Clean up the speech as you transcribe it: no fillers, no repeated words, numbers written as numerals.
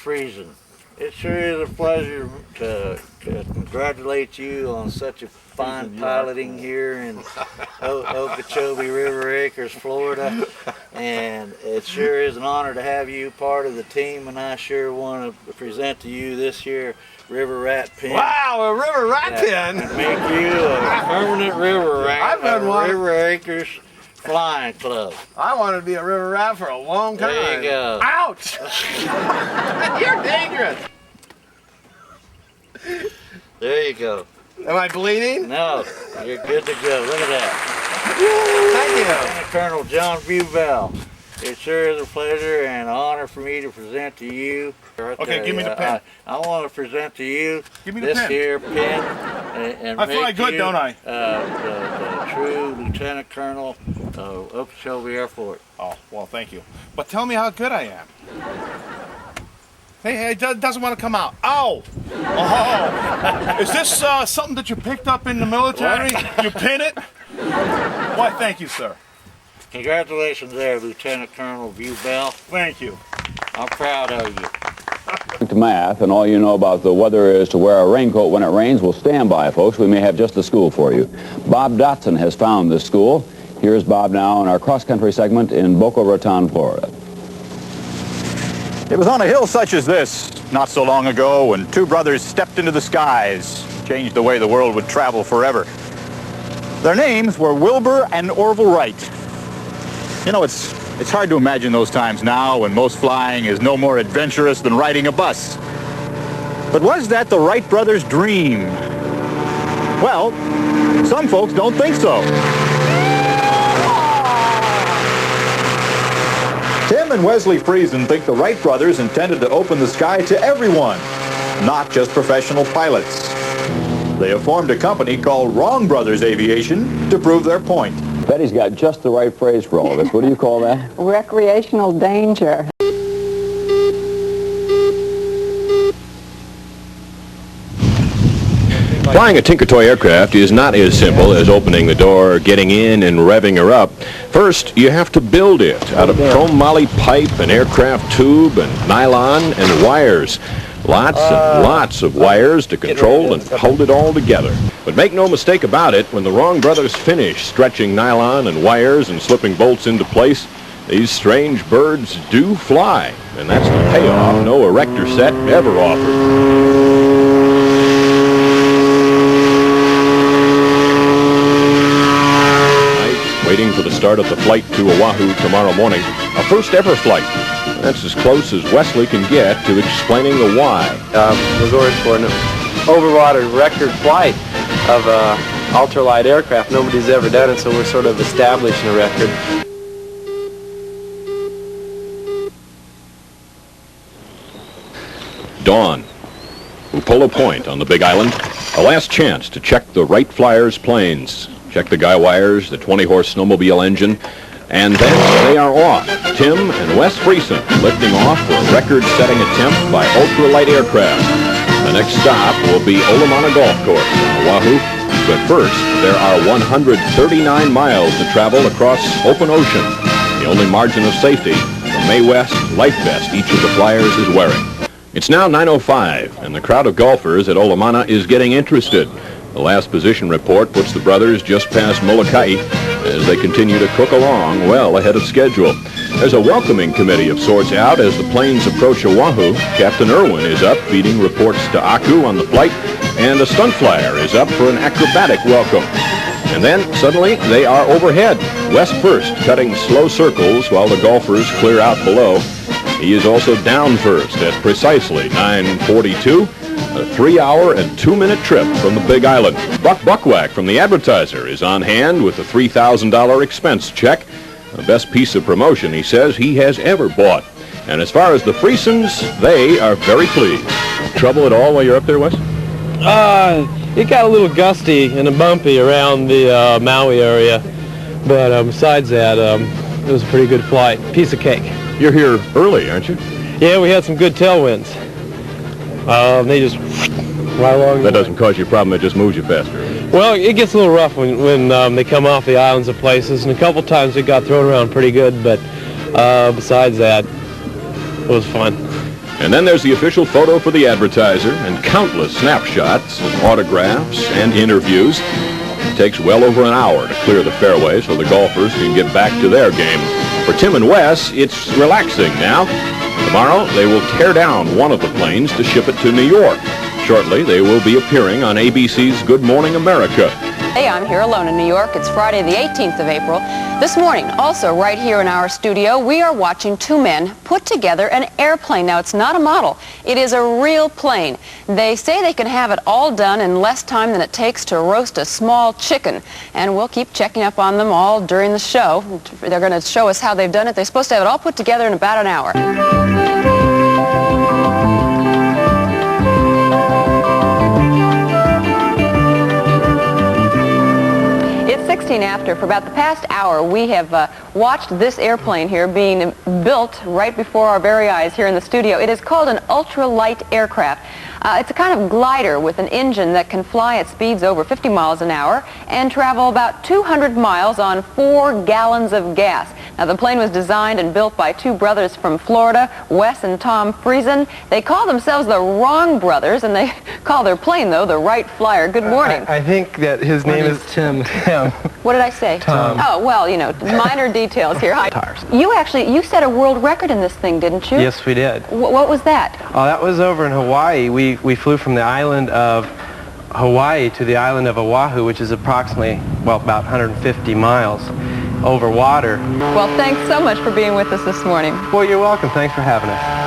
Friesen. It sure is a pleasure to congratulate you on such a fine piloting here in Okeechobee River Acres, Florida. And it sure is an honor to have you part of the team, and I sure want to present to you this here River Rat pin. Wow, a River Rat pin! Make you a permanent River Rat. I've been one. River Acres Flying Club. I wanted to be a River Rat for a long time. There you go. Ouch! You're dangerous. There you go. Am I bleeding? No, you're good to go. Look at that. Thank you. Lieutenant Colonel John Bubell. It sure is a pleasure and an honor for me to present to you. Okay, give me the pen. I want to present to you this here pin. And I fly good, don't I? The true Lieutenant Colonel of Okeechobee Air Force. Oh, well, thank you. But tell me how good I am. Hey, it doesn't want to come out. Ow! Oh! Is this something that you picked up in the military? You pin it? Why, thank you, sir. Congratulations there, Lieutenant Colonel Bubell. Thank you. I'm proud of you. To math, and all you know about the weather is to wear a raincoat when it rains. Well, stand by, folks. We may have just the school for you. Bob Dotson has found this school. Here's Bob now in our cross-country segment in Boca Raton, Florida. It was on a hill such as this, not so long ago, when two brothers stepped into the skies, changed the way the world would travel forever. Their names were Wilbur and Orville Wright. You know, it's hard to imagine those times now when most flying is no more adventurous than riding a bus. But was that the Wright brothers' dream? Well, some folks don't think so. Tim and Wesley Friesen think the Wright brothers intended to open the sky to everyone, not just professional pilots. They have formed a company called Wrong Brothers Aviation to prove their point. Betty's got just the right phrase for all of this. What do you call that? Recreational danger. Flying a Tinker Toy aircraft is not as simple as opening the door, getting in, and revving her up. First, you have to build it out of chromoly pipe and aircraft tube and nylon and wires. Lots and lots of wires to control and hold it all together. But make no mistake about it, when the Wrong brothers finish stretching nylon and wires and slipping bolts into place, these strange birds do fly. And that's the payoff no erector set ever offered. Waiting for the start of the flight to Oahu tomorrow morning, a first ever flight. That's as close as Wesley can get to explaining the why. Was ordered for an overwater record flight of ultralight aircraft. Nobody's ever done it, so we're sort of establishing a record. Dawn. Upolo Point on the Big Island. A last chance to check the Wright Flyers' planes. Check the guy wires, the 20-horse snowmobile engine, and then they are off. Tim and Wes Friesen lifting off for a record-setting attempt by ultralight aircraft. The next stop will be Olamana Golf Course on Oahu, but first there are 139 miles to travel across open ocean, the only margin of safety, the Mae West life vest each of the flyers is wearing. It's now 9:05, and the crowd of golfers at Olamana is getting interested. The last position report puts the brothers just past Molokai as they continue to cook along well ahead of schedule. There's a welcoming committee of sorts out as the planes approach Oahu. Captain Irwin is up feeding reports to Aku on the flight, and a stunt flyer is up for an acrobatic welcome. And then suddenly they are overhead. West first, cutting slow circles while the golfers clear out below. He is also down first at precisely 9:42. A 3-hour and 2-minute trip from the Big Island. Buck Buckwhack from the Advertiser is on hand with a $3,000 expense check. The best piece of promotion, he says, he has ever bought. And as far as the Friesens, they are very pleased. Trouble at all while you're up there, Wes? It got a little gusty and bumpy around the Maui area. But besides that, it was a pretty good flight. Piece of cake. You're here early, aren't you? Yeah, we had some good tailwinds. They just right along. That doesn't cause you a problem, it just moves you faster. Well, it gets a little rough when they come off the islands of places, and a couple times it got thrown around pretty good, but besides that, it was fun. And then there's the official photo for the advertiser and countless snapshots of autographs and interviews. It takes well over an hour to clear the fairway so the golfers can get back to their game. For Tim and Wes, it's relaxing now. Tomorrow, they will tear down one of the planes to ship it to New York. Shortly, they will be appearing on ABC's Good Morning America. Hey, I'm here alone in New York. It's Friday the 18th of April. This morning, also right here in our studio, we are watching two men put together an airplane. Now, it's not a model. It is a real plane. They say they can have it all done in less time than it takes to roast a small chicken. And we'll keep checking up on them all during the show. They're going to show us how they've done it. They're supposed to have it all put together in about an hour. It's 16 after. For about the past hour, we have watched this airplane here being built right before our very eyes here in the studio. It is called an ultralight aircraft. It's a kind of glider with an engine that can fly at speeds over 50 miles an hour and travel about 200 miles on 4 gallons of gas. Now, the plane was designed and built by two brothers from Florida, Wes and Tom Friesen. They call themselves the Wrong Brothers, and they call their plane, though, the Wright Flyer. Good morning. I think that his name is Tim. Tim. What did I say? Tom. Oh, well, you know, minor details here. Hi. Tires. You set a world record in this thing, didn't you? Yes, we did. What was that? Oh, that was over in Hawaii. We flew from the island of Hawaii to the island of Oahu, which is approximately, well, about 150 miles over water. Well, thanks so much for being with us this morning. Well, you're welcome. Thanks for having us.